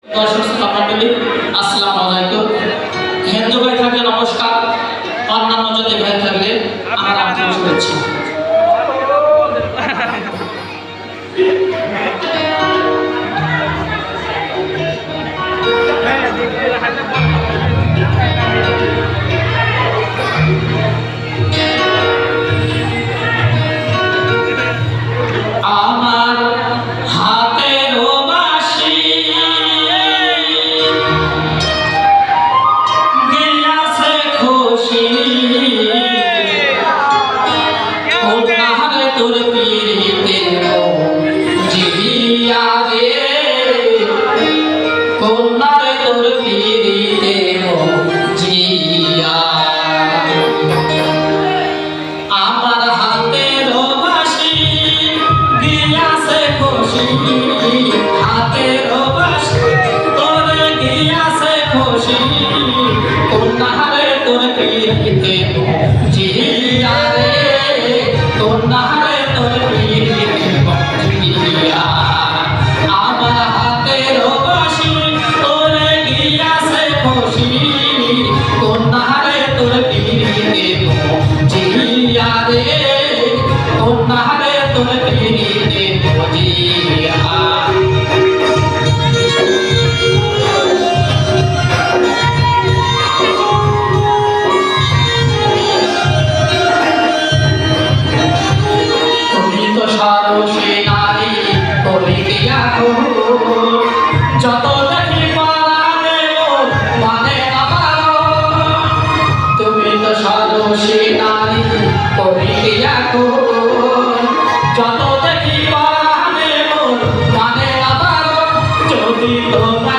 দর্শক শ্রোতা মণ্ডলী আসসালামু আলাইকুম। হিন্দু ভাই থাকলে নমস্কার, অন্যান্য জাতি ভাই থাকলে আমার আন্তরিক শুভেচ্ছা। আমার হাতের বাঁশি গিয়াছে খুশি, কন্যারে তোর পিরিতে জিয়া রে, কন্যারে তোর পিরিতে জিয়া। আমার হাতের বাঁশি গিয়াছে খুশি, হাতের বাঁশি তোরে গিয়াছে খুশি, কন্যারে তোর পিরিতে জিয়া রে, কন্যারে তোর পিরিতে জিয়া। আমার হাতের বাঁশি তোরে গিয়াছে খুশি, কন্যারে তোর পিরিতে জিয়া রে, কন্যারে তোর পিরিতে জিয়া। তুমি তো সারসী নারী বলিয়া গো, যত দেখি পারানে মানে আমার। তুমি তো সারসী নারী বলিয়া গো, যত দেখি পারানে মানে আমার। যদি তোমরা